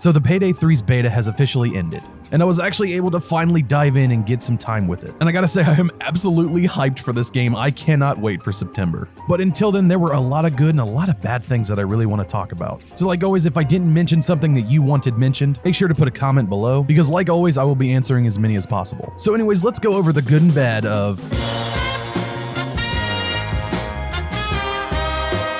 So the Payday 3's beta has officially ended, and I was actually able to finally dive in and get some time with it. And I gotta say, I am absolutely hyped for this game. I cannot wait for September. But until then, there were a lot of good and a lot of bad things that I really want to talk about. So like always, if I didn't mention something that you wanted mentioned, make sure to put a comment below, because like always, I will be answering as many as possible. So anyways, let's go over the good and bad of...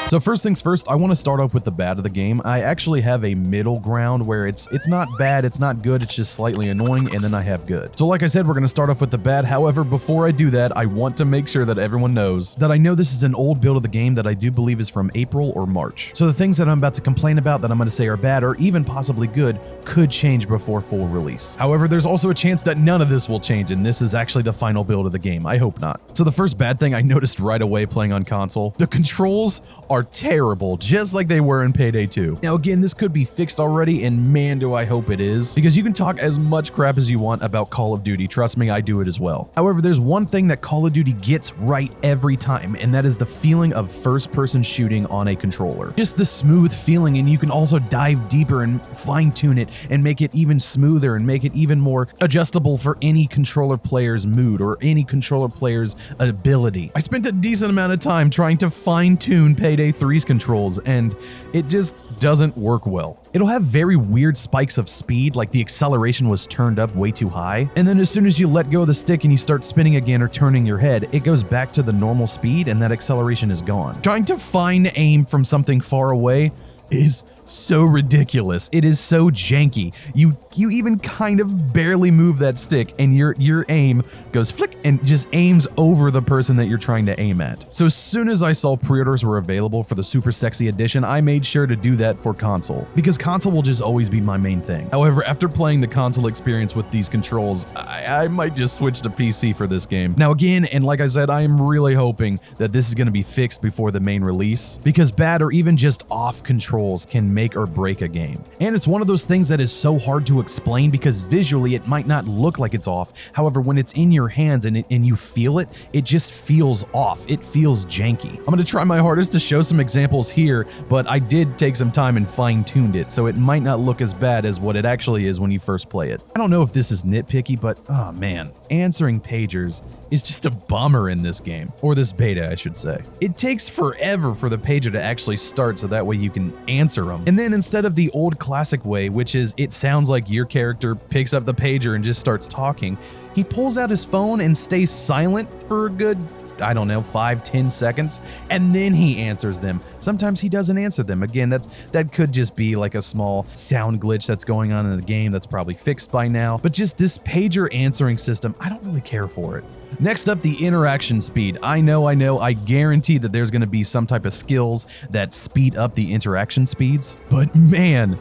So first things first, I want to start off with the bad of the game. I actually have a middle ground where it's not bad, it's not good, it's just slightly annoying, and then I have good. So like I said, we're going to start off with the bad. However, before I do that, I want to make sure that everyone knows that I know this is an old build of the game that I do believe is from April or March. So the things that I'm about to complain about that I'm going to say are bad or even possibly good could change before full release. However, there's also a chance that none of this will change, and this is actually the final build of the game. I hope not. So the first bad thing I noticed right away playing on console, the controls are terrible, just like they were in Payday 2. Now again, this could be fixed already, and man do I hope it is, because you can talk as much crap as you want about Call of Duty. Trust me, I do it as well. However, there's one thing that Call of Duty gets right every time, and that is the feeling of first-person shooting on a controller. Just the smooth feeling, and you can also dive deeper and fine-tune it and make it even smoother and make it even more adjustable for any controller player's mood or any controller player's ability. I spent a decent amount of time trying to fine-tune Payday 3's controls, and it just doesn't work well. It'll have very weird spikes of speed, like the acceleration was turned up way too high, and then as soon as you let go of the stick and you start spinning again or turning your head, it goes back to the normal speed and that acceleration is gone. Trying to fine aim from something far away is so ridiculous. It is so janky. You even kind of barely move that stick and your aim goes flick and just aims over the person that you're trying to aim at. So as soon as I saw pre-orders were available for the Super Sexy Edition, I made sure to do that for console, because console will just always be my main thing. However, after playing the console experience with these controls, I might just switch to PC for this game. Now again, and like I said, I am really hoping that this is going to be fixed before the main release, because bad or even just off controls can make or break a game. And it's one of those things that is so hard to explain, because visually it might not look like it's off. However, when it's in your hands and you feel it, it just feels off. It feels janky. I'm going to try my hardest to show some examples here, but I did take some time and fine-tuned it, so it might not look as bad as what it actually is when you first play it. I don't know if this is nitpicky, but oh man, answering pagers is just a bummer in this game, or this beta I should say. It takes forever for the pager to actually start, so that way you can answer them. And then instead of the old classic way, which is it sounds like your character picks up the pager and just starts talking, he pulls out his phone and stays silent for a good, I don't know, 5-10 seconds, and then he answers them. Sometimes he doesn't answer them. Again, that could just be like a small sound glitch that's going on in the game that's probably fixed by now, but just this pager answering system, I don't really care for it. Next up, the interaction speed. I know, I guarantee that there's gonna be some type of skills that speed up the interaction speeds, but man,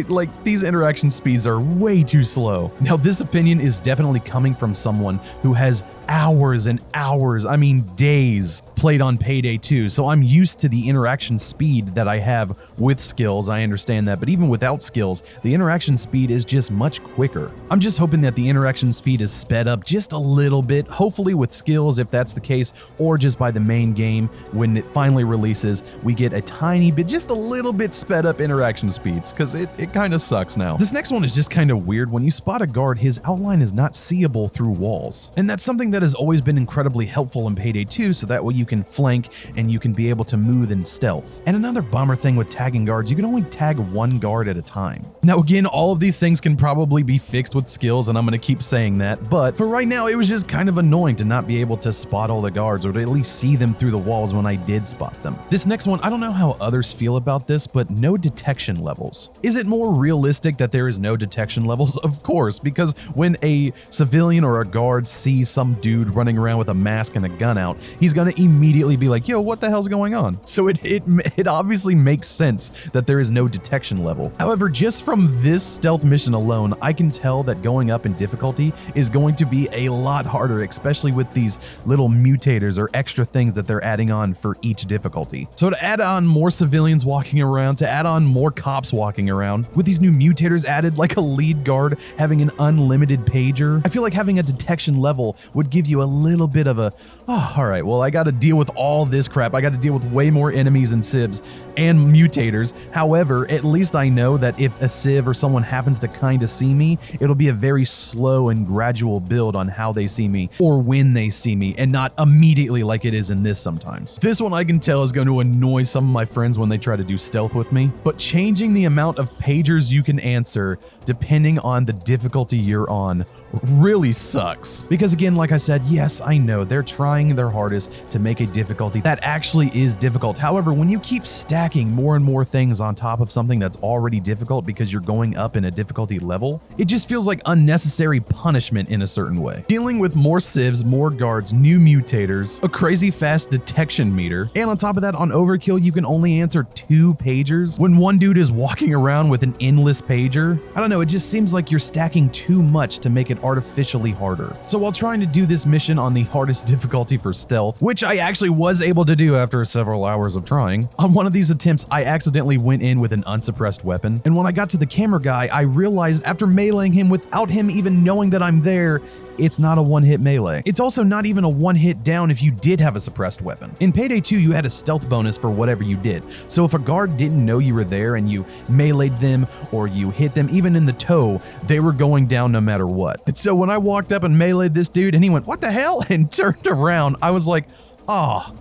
like these interaction speeds are way too slow. Now this opinion is definitely coming from someone who has hours and hours, I mean days, played on Payday 2, so I'm used to the interaction speed that I have with skills, I understand that, but even without skills, the interaction speed is just much quicker. I'm just hoping that the interaction speed is sped up just a little bit, hopefully with skills if that's the case, or just by the main game when it finally releases, we get a tiny bit, just a little bit sped up interaction speeds, because it kind of sucks now. This next one is just kind of weird. When you spot a guard, his outline is not seeable through walls, and that's something that has always been incredibly helpful in Payday 2, so that way you can flank and you can be able to move in stealth. And another bummer thing with tagging guards, you can only tag one guard at a time. Now again, all of these things can probably be fixed with skills, and I'm going to keep saying that, but for right now it was just kind of annoying to not be able to spot all the guards or to at least see them through the walls when I did spot them. This next one, I don't know how others feel about this, but no detection levels. Is it more realistic that there is no detection levels? Of course, because when a civilian or a guard sees some dude running around with a mask and a gun out, he's gonna immediately be like, yo, what the hell's going on? So it obviously makes sense that there is no detection level. However, just from this stealth mission alone, I can tell that going up in difficulty is going to be a lot harder, especially with these little mutators or extra things that they're adding on for each difficulty. So to add on more civilians walking around, to add on more cops walking around, with these new mutators added, like a lead guard having an unlimited pager, I feel like having a detection level would give you a little bit of a, oh, all right, well, I gotta deal with all this crap. I gotta deal with way more enemies and civs. and mutators. However, at least I know that if a civ or someone happens to kind of see me, it'll be a very slow and gradual build on how they see me or when they see me, and not immediately like it is in this sometimes. This one I can tell is going to annoy some of my friends when they try to do stealth with me, but changing the amount of pagers you can answer depending on the difficulty you're on really sucks. Because again, like I said, yes, I know they're trying their hardest to make a difficulty that actually is difficult. However, when you keep stacking more and more things on top of something that's already difficult because you're going up in a difficulty level, it just feels like unnecessary punishment in a certain way. Dealing with more civs, more guards, new mutators, a crazy fast detection meter, and on top of that, on Overkill, you can only answer 2 pagers when one dude is walking around with an endless pager. I don't know, it just seems like you're stacking too much to make it artificially harder. So while trying to do this mission on the hardest difficulty for stealth, which I actually was able to do after several hours of trying, on one of these attempts, I accidentally went in with an unsuppressed weapon. And when I got to the camera guy, I realized after meleeing him without him even knowing that I'm there, it's not a one-hit melee. It's also not even a one-hit down if you did have a suppressed weapon. In Payday 2, you had a stealth bonus for whatever you did. So if a guard didn't know you were there and you meleeed them or you hit them even in the toe, they were going down no matter what. And so when I walked up and meleeed this dude and he went, "What the hell?" and turned around, I was like, oh,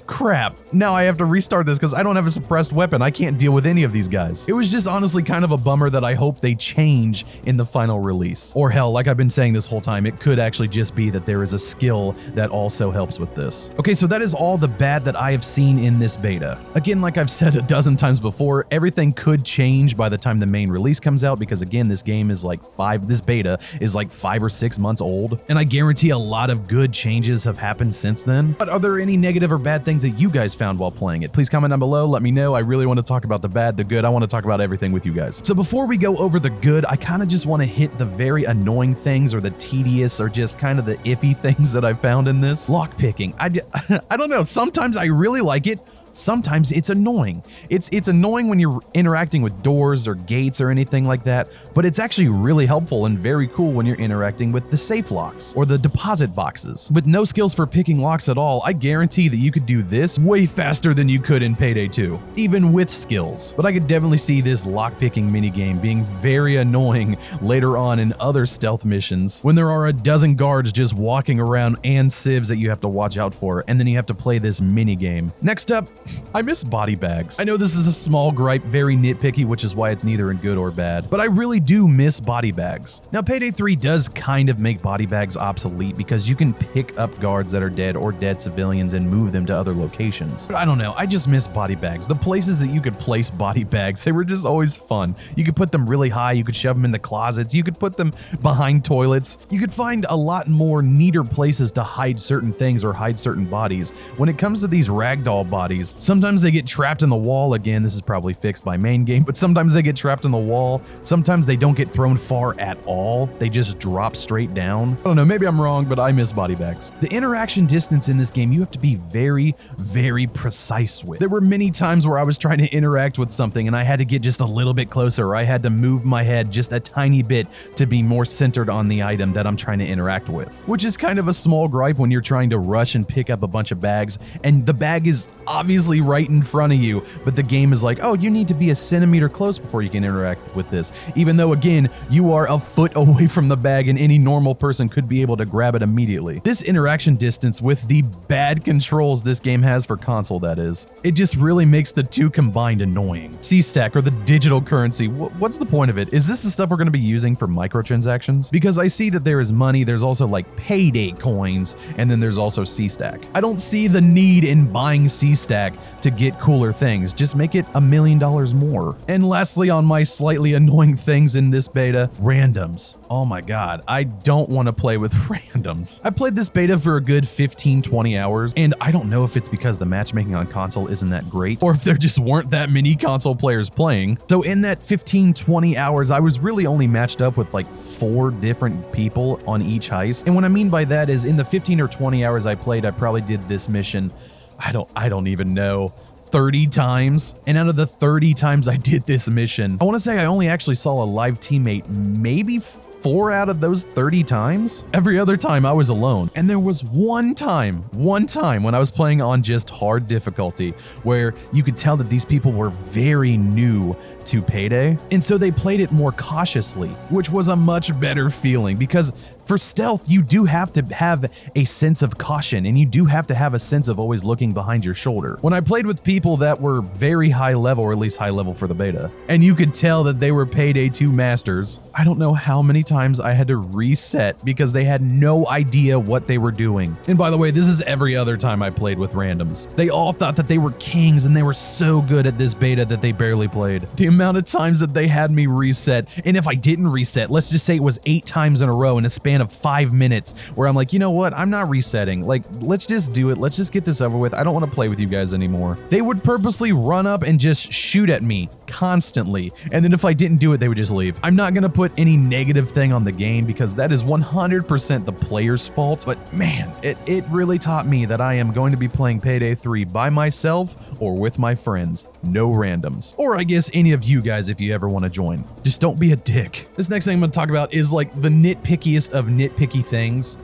crap. Now I have to restart this because I don't have a suppressed weapon. I can't deal with any of these guys. It was just honestly kind of a bummer that I hope they change in the final release. Or hell, like I've been saying this whole time, it could actually just be that there is a skill that also helps with this. Okay, so that is all the bad that I have seen in this beta. Again, like I've said a dozen times before, everything could change by the time the main release comes out because again, this game is like this beta is like 5 or 6 months old, and I guarantee a lot of good changes have happened since then. But are there any negative or bad things that you guys found while playing it? Please comment down below, let me know. I really want to talk about the bad, the good. I want to talk about everything with you guys. So before we go over the good, I kind of just want to hit the very annoying things or the tedious or just kind of the iffy things that I found in this. Lockpicking. I don't know, sometimes I really like it. Sometimes it's annoying. It's annoying when you're interacting with doors or gates or anything like that, but it's actually really helpful and very cool when you're interacting with the safe locks or the deposit boxes. With no skills for picking locks at all, I guarantee that you could do this way faster than you could in Payday 2, even with skills. But I could definitely see this lockpicking minigame being very annoying later on in other stealth missions when there are a dozen guards just walking around and civs that you have to watch out for, and then you have to play this minigame. Next up, I miss body bags. I know this is a small gripe, very nitpicky, which is why it's neither in good or bad, but I really do miss body bags. Now, Payday 3 does kind of make body bags obsolete because you can pick up guards that are dead or dead civilians and move them to other locations. But I don't know, I just miss body bags. The places that you could place body bags, they were just always fun. You could put them really high, you could shove them in the closets, you could put them behind toilets. You could find a lot more neater places to hide certain things or hide certain bodies. When it comes to these ragdoll bodies, sometimes they get trapped in the wall. Again, this is probably fixed by main game, but sometimes they get trapped in the wall. Sometimes they don't get thrown far at all. They just drop straight down. I don't know, maybe I'm wrong, but I miss body bags. The interaction distance in this game, you have to be very, very precise with. There were many times where I was trying to interact with something and I had to get just a little bit closer, or I had to move my head just a tiny bit to be more centered on the item that I'm trying to interact with, which is kind of a small gripe when you're trying to rush and pick up a bunch of bags and the bag is obviously right in front of you, but the game is like, oh, you need to be a centimeter close before you can interact with this, even though again, you are a foot away from the bag and any normal person could be able to grab it immediately. This interaction distance with the bad controls this game has for console, that is, it just really makes the two combined annoying. C-Stack, or the digital currency, what's the point of it? Is this the stuff we're going to be using for microtransactions? Because I see that there is money, there's also like Payday coins, and then there's also C-Stack. I don't see the need in buying C-Stack to get cooler things. Just make it $1 million more. And lastly, on my slightly annoying things in this beta, randoms. Oh my god, I don't want to play with randoms. I played this beta for a good 15-20 hours, and I don't know if it's because the matchmaking on console isn't that great, or if there just weren't that many console players playing. So in that 15-20 hours, I was really only matched up with like 4 different people on each heist. And what I mean by that is in the 15 or 20 hours I played, I probably did this mission, I don't even know, 30 times. And out of the 30 times I did this mission, I want to say I only actually saw a live teammate maybe 4 out of those 30 times. Every other time I was alone. And there was one time when I was playing on just hard difficulty where you could tell that these people were very new to Payday, and so they played it more cautiously, which was a much better feeling, because for stealth, you do have to have a sense of caution, and you do have to have a sense of always looking behind your shoulder. When I played with people that were very high level, or at least high level for the beta, and you could tell that they were Payday 2 masters, I don't know how many times I had to reset because they had no idea what they were doing. And by the way, this is every other time I played with randoms. They all thought that they were kings, and they were so good at this beta that they barely played. The amount of times that they had me reset, and if I didn't reset, let's just say it was 8 times in a row in a span of 5 minutes, where I'm like, you know what, I'm not resetting, like, let's just do it, let's just get this over with, I don't want to play with you guys anymore. They would purposely run up and just shoot at me constantly, and then if I didn't do it, they would just leave. I'm not gonna put any negative thing on the game because that is 100% the player's fault, but man, it really taught me that I am going to be playing Payday 3 by myself or with my friends, no randoms. Or I guess any of you guys if you ever want to join. Just don't be a dick. This next thing I'm gonna talk about is like the nitpickiest of nitpicky things.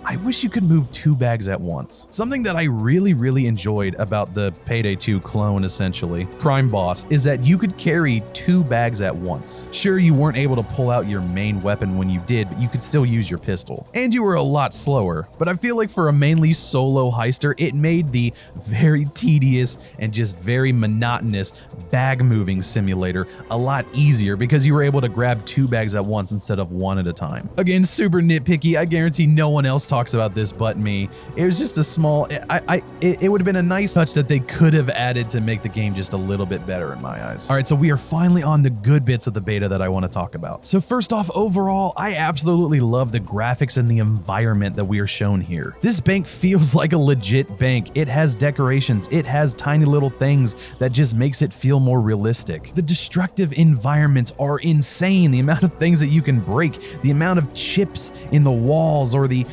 I wish you could move 2 bags at once. Something that I really enjoyed about the Payday 2 clone, essentially, Crime Boss, is that you could carry 2 bags at once. Sure, you weren't able to pull out your main weapon when you did, but you could still use your pistol. And you were a lot slower, but I feel like for a mainly solo heister, it made the very tedious and just very monotonous bag moving simulator a lot easier because you were able to grab 2 bags at once instead of 1 at a time. Again, super nitpicky. I guarantee no one else talks about this but me. It was just a small, it would have been a nice touch that they could have added to make the game just a little bit better in my eyes. All right, so we are finally on the good bits of the beta that I want to talk about. So first off, overall, I absolutely love the graphics and the environment that we are shown here. This bank feels like a legit bank. It has decorations, it has tiny little things that just makes it feel more realistic. The destructive environments are insane. The amount of things that you can break, the amount of chips in the walls, or the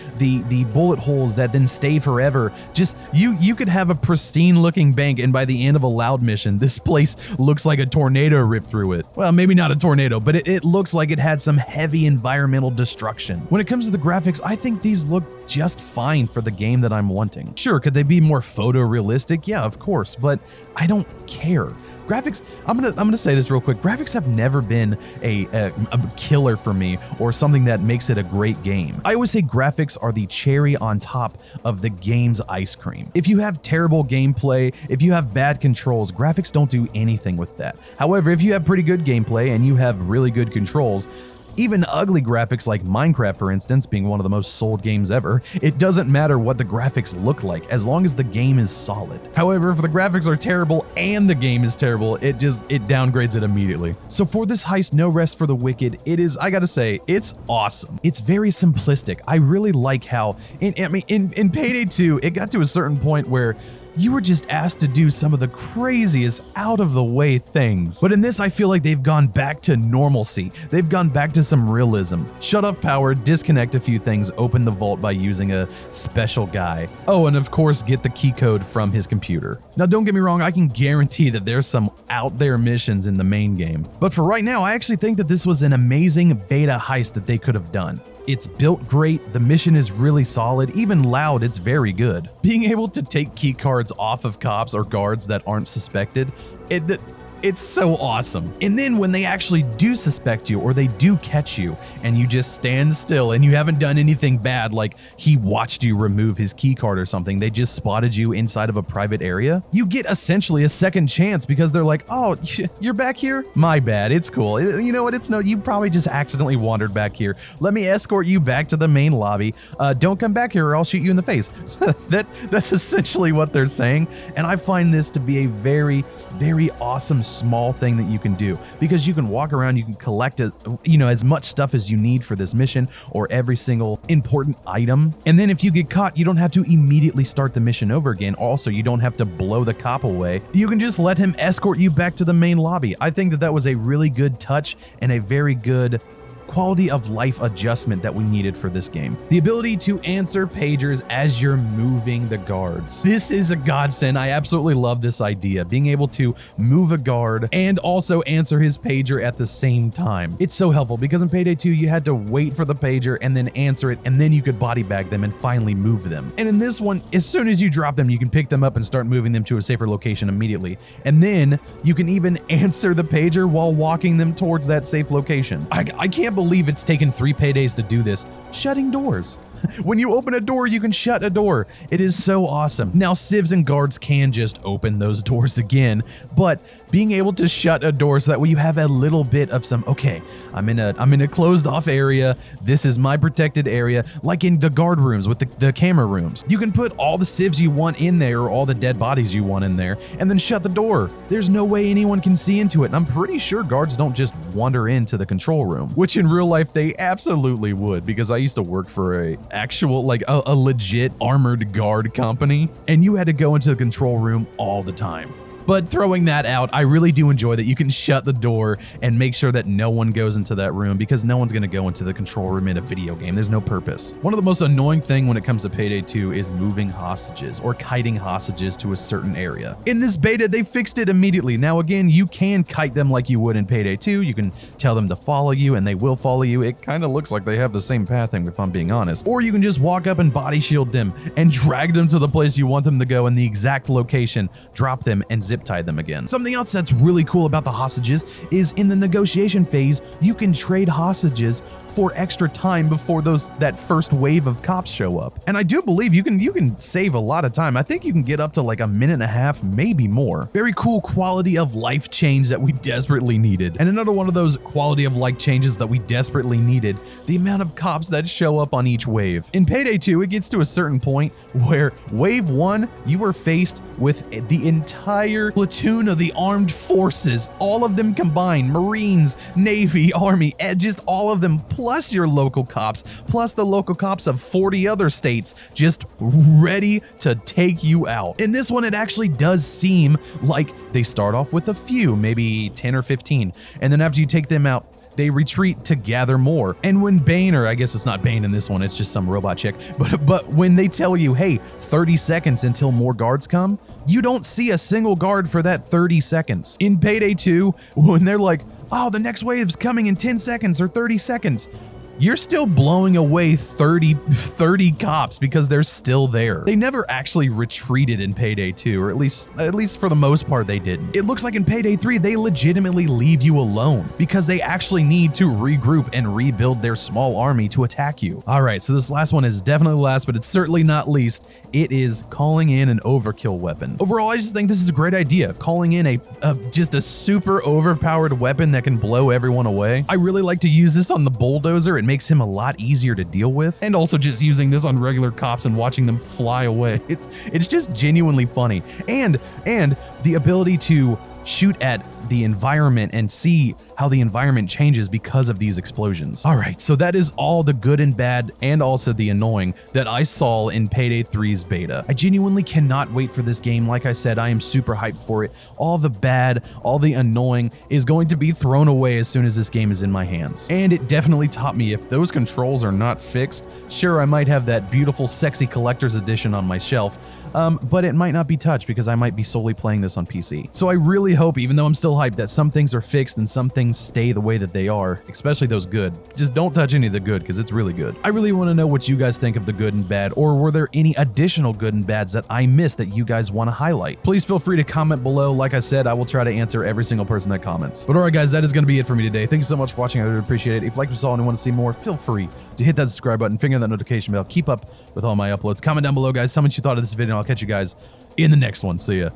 bullet holes that then stay forever. Just you could have a pristine looking bank, and by the end of a loud mission, this place looks like a tornado ripped through it. Well, maybe not a tornado, but it looks like it had some heavy environmental destruction. When it comes to the graphics, I think these look just fine for the game that I'm wanting. Sure, could they be more photorealistic? Yeah, of course, but I don't care. Graphics, I'm gonna say this real quick. Graphics have never been a killer for me or something that makes it a great game. I always say graphics are the cherry on top of the game's ice cream. If you have terrible gameplay, if you have bad controls, graphics don't do anything with that. However, if you have pretty good gameplay and you have really good controls, even ugly graphics like Minecraft, for instance, being one of the most sold games ever, it doesn't matter what the graphics look like as long as the game is solid. However, if the graphics are terrible and the game is terrible, it downgrades it immediately. So for this heist, No Rest for the Wicked, it is, I gotta say, it's awesome. It's very simplistic. I really like how, in Payday 2, it got to a certain point where you were just asked to do some of the craziest out of the way things. But in this, I feel like they've gone back to normalcy. They've gone back to some realism. Shut off power, disconnect a few things, open the vault by using a special guy. Oh, and of course, get the key code from his computer. Now, don't get me wrong, I can guarantee that there's some out there missions in the main game. But for right now, I actually think that this was an amazing beta heist that they could have done. It's built great, the mission is really solid, even loud, it's very good. Being able to take key cards off of cops or guards that aren't suspected, it's so awesome. And then when they actually do suspect you or they do catch you and you just stand still and you haven't done anything bad, like he watched you remove his key card or something, they just spotted you inside of a private area, you get essentially a second chance because they're like, oh, you're back here? My bad, it's cool. You know what, you probably just accidentally wandered back here. Let me escort you back to the main lobby. Don't come back here or I'll shoot you in the face. That's essentially what they're saying. And I find this to be a very awesome small thing that you can do because you can walk around, you can collect as much stuff as you need for this mission or every single important item. And then if you get caught, you don't have to immediately start the mission over again. Also, you don't have to blow the cop away. You can just let him escort you back to the main lobby. I think that was a really good touch and a very good quality of life adjustment that we needed for this game. The ability to answer pagers as you're moving the guards. This is a godsend. I absolutely love this idea, being able to move a guard and also answer his pager at the same time. It's so helpful because in Payday 2, you had to wait for the pager and then answer it, and then you could body bag them and finally move them. And in this one, as soon as you drop them, you can pick them up and start moving them to a safer location immediately. And then you can even answer the pager while walking them towards that safe location. I can't believe it's taken 3 paydays to do this. Shutting doors. When you open a door, you can shut a door. It is so awesome. Now, civs and guards can just open those doors again, but being able to shut a door so that way you have a little bit of some, okay, I'm in a closed off area. This is my protected area, like in the guard rooms with the camera rooms. You can put all the civs you want in there or all the dead bodies you want in there and then shut the door. There's no way anyone can see into it. And I'm pretty sure guards don't just wander into the control room, which in real life they absolutely would, because I used to work for a legit armored guard company, and you had to go into the control room all the time. But throwing that out, I really do enjoy that you can shut the door and make sure that no one goes into that room, because no one's going to go into the control room in a video game. There's no purpose. One of the most annoying thing when it comes to Payday 2 is moving hostages or kiting hostages to a certain area. In this beta, they fixed it immediately. Now, again, you can kite them like you would in Payday 2. You can tell them to follow you and they will follow you. It kind of looks like they have the same pathing, if I'm being honest. Or you can just walk up and body shield them and drag them to the place you want them to go in the exact location, drop them, and zip tie them again. Something else that's really cool about the hostages is in the negotiation phase, you can trade hostages for extra time before that first wave of cops show up. And I do believe you can save a lot of time. I think you can get up to like a minute and a half, maybe more. Very cool quality of life change that we desperately needed. And another one of those quality of life changes that we desperately needed, the amount of cops that show up on each wave. In Payday 2, it gets to a certain point where wave 1, you were faced with the entire platoon of the armed forces, all of them combined, Marines, Navy, Army, just all of them, plus your local cops, plus the local cops of 40 other states, just ready to take you out. In this one, it actually does seem like they start off with a few, maybe 10 or 15, and then after you take them out, they retreat to gather more. And when Bane, or I guess it's not Bane in this one, it's just some robot chick, but when they tell you, hey, 30 seconds until more guards come, you don't see a single guard for that 30 seconds. In Payday 2, when they're like, oh, the next wave's coming in 10 seconds or 30 seconds, you're still blowing away 30 cops because they're still there. They never actually retreated in Payday 2, or at least for the most part they didn't. It looks like in Payday 3, they legitimately leave you alone because they actually need to regroup and rebuild their small army to attack you. All right, so this last one is definitely last, but it's certainly not least. It is calling in an overkill weapon. Overall, I just think this is a great idea. Calling in just a super overpowered weapon that can blow everyone away. I really like to use this on the bulldozer. It makes him a lot easier to deal with, and also just using this on regular cops and watching them fly away. It's just genuinely funny, and the ability to shoot at the environment and see how the environment changes because of these explosions. All right, so that is all the good and bad and also the annoying that I saw in Payday 3's beta. I genuinely cannot wait for this game. Like I said, I am super hyped for it. All the bad, all the annoying is going to be thrown away as soon as this game is in my hands. And it definitely taught me if those controls are not fixed, sure, I might have that beautiful, sexy collector's edition on my shelf, but it might not be touched because I might be solely playing this on PC. So I really hope, even though I'm still hyped, that some things are fixed and some things stay the way that they are, especially those good. Just don't touch any of the good because it's really good. I really want to know what you guys think of the good and bad, or were there any additional good and bads that I missed that you guys want to highlight? Please feel free to comment below. Like I said, I will try to answer every single person that comments. But all right, guys, that is going to be it for me today. Thank you so much for watching. I really appreciate it. If you liked what you saw and want to see more, feel free to hit that subscribe button, finger that notification bell, keep up with all my uploads. Comment down below, guys. Tell me what you thought of this video, and I'll catch you guys in the next one. See ya.